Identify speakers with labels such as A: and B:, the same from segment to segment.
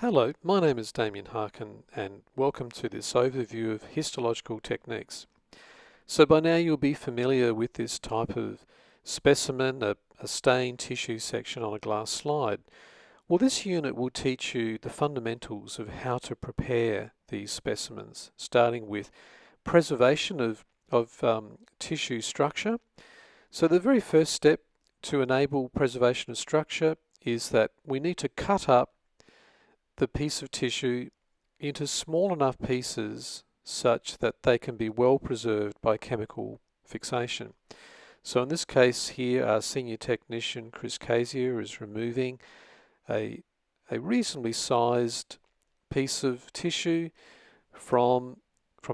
A: Hello, my name is Damien Harkin and welcome to this overview of histological techniques. So by now you'll be familiar with this type of specimen, a stained tissue section on a glass slide. Well, this unit will teach you the fundamentals of how to prepare these specimens, starting with preservation of tissue structure. So the very first step to enable preservation of structure is that we need to cut up the piece of tissue into small enough pieces such that they can be well preserved by chemical fixation. So in this case here, our senior technician Chris Casier is removing a reasonably sized piece of tissue from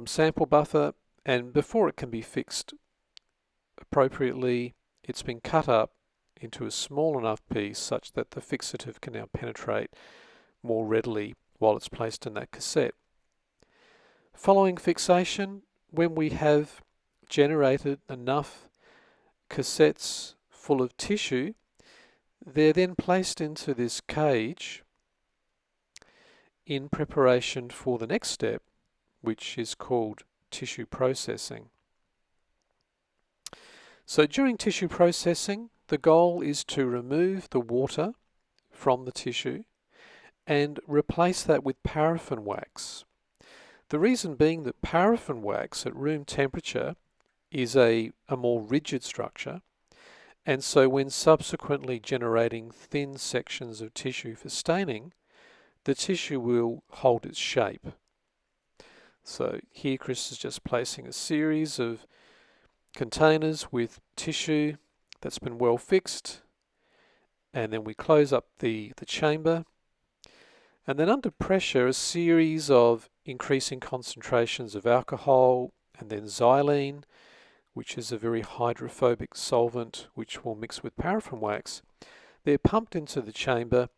A: sample buffer, and before it can be fixed appropriately, it's been cut up into a small enough piece such that the fixative can now penetrate more readily while it's placed in that cassette. Following fixation, when we have generated enough cassettes full of tissue, they're then placed into this cage in preparation for the next step, which is called tissue processing. So during tissue processing, the goal is to remove the water from the tissue and replace that with paraffin wax. The reason being that paraffin wax at room temperature is a more rigid structure, and so when subsequently generating thin sections of tissue for staining, the tissue will hold its shape. So here Chris is just placing a series of containers with tissue that's been well fixed, and then we close up the chamber. And then under pressure, a series of increasing concentrations of alcohol and then xylene, which is a very hydrophobic solvent which will mix with paraffin wax. They're pumped into the chamber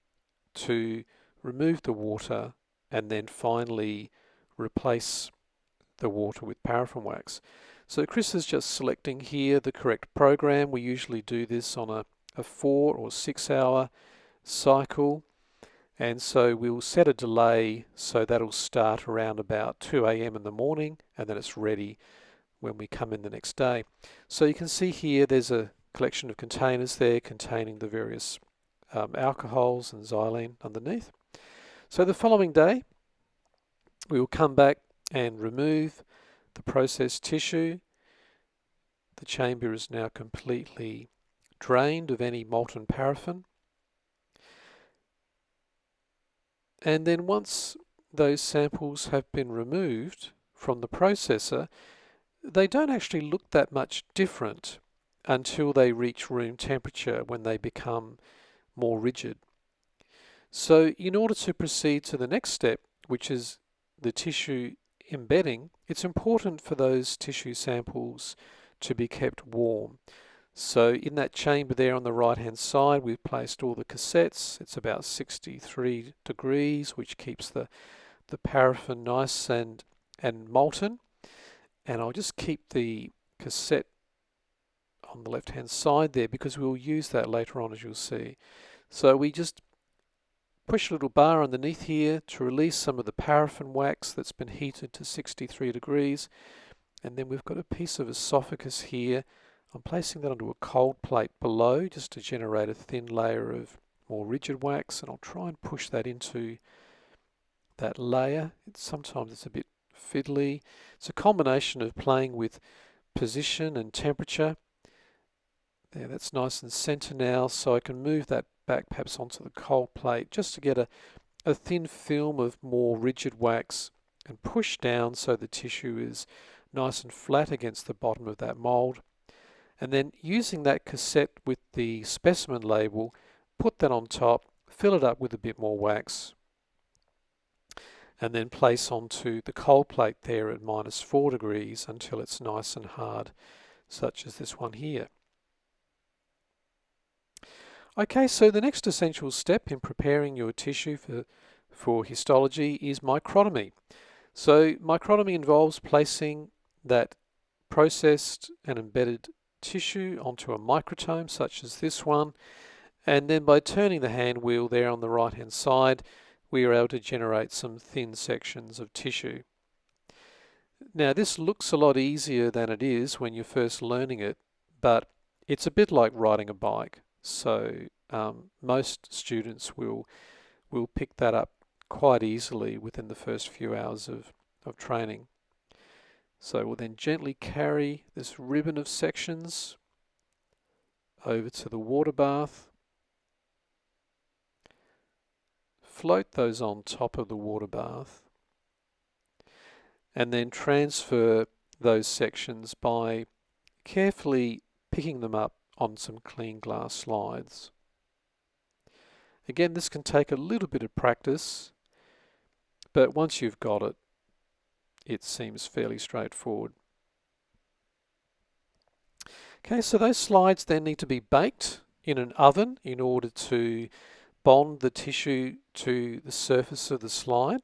A: to remove the water and then finally replace the water with paraffin wax. So Chris is just selecting here the correct program. We usually do this on a 4 or 6 hour cycle. And so we'll set a delay so that'll start around about 2 a.m. in the morning, and then it's ready when we come in the next day. So you can see here there's a collection of containers there containing the various alcohols and xylene underneath. So the following day we will come back and remove the processed tissue. The chamber is now completely drained of any molten paraffin. And then once those samples have been removed from the processor, they don't actually look that much different until they reach room temperature, when they become more rigid. So in order to proceed to the next step, which is the tissue embedding, it's important for those tissue samples to be kept warm. So in that chamber there on the right hand side, we've placed all the cassettes. It's about 63 degrees, which keeps the paraffin nice and molten. And I'll just keep the cassette on the left hand side there because we'll use that later on, as you'll see. So we just push a little bar underneath here to release some of the paraffin wax that's been heated to 63 degrees. And then we've got a piece of esophagus here. I'm placing that onto a cold plate below just to generate a thin layer of more rigid wax, and I'll try and push that into that layer. Sometimes it's a bit fiddly. It's a combination of playing with position and temperature. There, that's nice and center now, so I can move that back perhaps onto the cold plate just to get a thin film of more rigid wax and push down so the tissue is nice and flat against the bottom of that mold. And then using that cassette with the specimen label, put that on top, fill it up with a bit more wax, and then place onto the cold plate there at -4 degrees until it's nice and hard, such as this one here. Okay, so the next essential step in preparing your tissue for histology is microtomy. So microtomy involves placing that processed and embedded tissue onto a microtome such as this one, and then by turning the hand wheel there on the right hand side, we are able to generate some thin sections of tissue. Now this looks a lot easier than it is when you're first learning it, but it's a bit like riding a bike. So most students will pick that up quite easily within the first few hours of training. So we'll then gently carry this ribbon of sections over to the water bath, float those on top of the water bath, and then transfer those sections by carefully picking them up on some clean glass slides. Again, this can take a little bit of practice, but once you've got it, it seems fairly straightforward. Okay, so those slides then need to be baked in an oven in order to bond the tissue to the surface of the slide.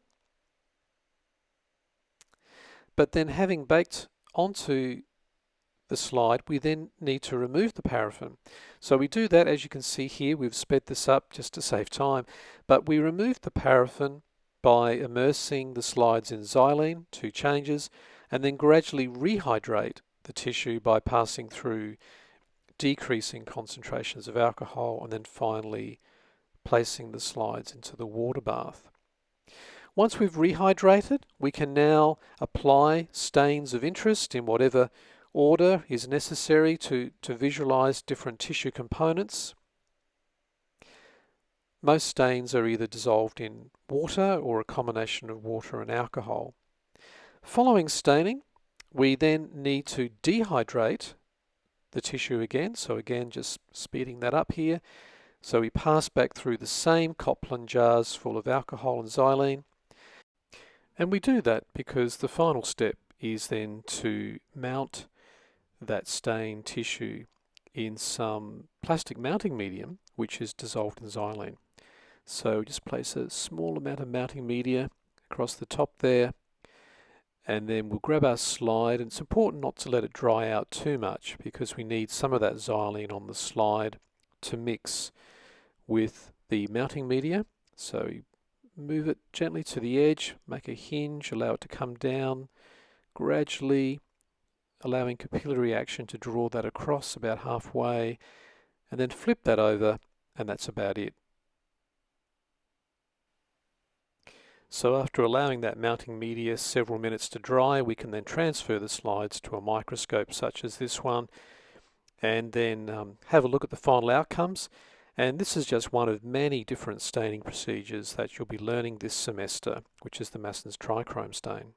A: But then having baked onto the slide, we then need to remove the paraffin. So we do that, as you can see here, we've sped this up just to save time, but we remove the paraffin by immersing the slides in xylene, 2 changes, and then gradually rehydrate the tissue by passing through decreasing concentrations of alcohol and then finally placing the slides into the water bath. Once we've rehydrated, we can now apply stains of interest in whatever order is necessary to visualize different tissue components. Most stains are either dissolved in water or a combination of water and alcohol. Following staining, we then need to dehydrate the tissue again. So again, just speeding that up here. So we pass back through the same Copland jars full of alcohol and xylene. And we do that because the final step is then to mount that stained tissue in some plastic mounting medium which is dissolved in xylene. So just place a small amount of mounting media across the top there, and then we'll grab our slide, and it's important not to let it dry out too much because we need some of that xylene on the slide to mix with the mounting media. So you move it gently to the edge, make a hinge, allow it to come down gradually, allowing capillary action to draw that across about halfway, and then flip that over, and that's about it. So after allowing that mounting media several minutes to dry, we can then transfer the slides to a microscope such as this one, and then have a look at the final outcomes. And this is just one of many different staining procedures that you'll be learning this semester, which is the Masson's trichrome stain.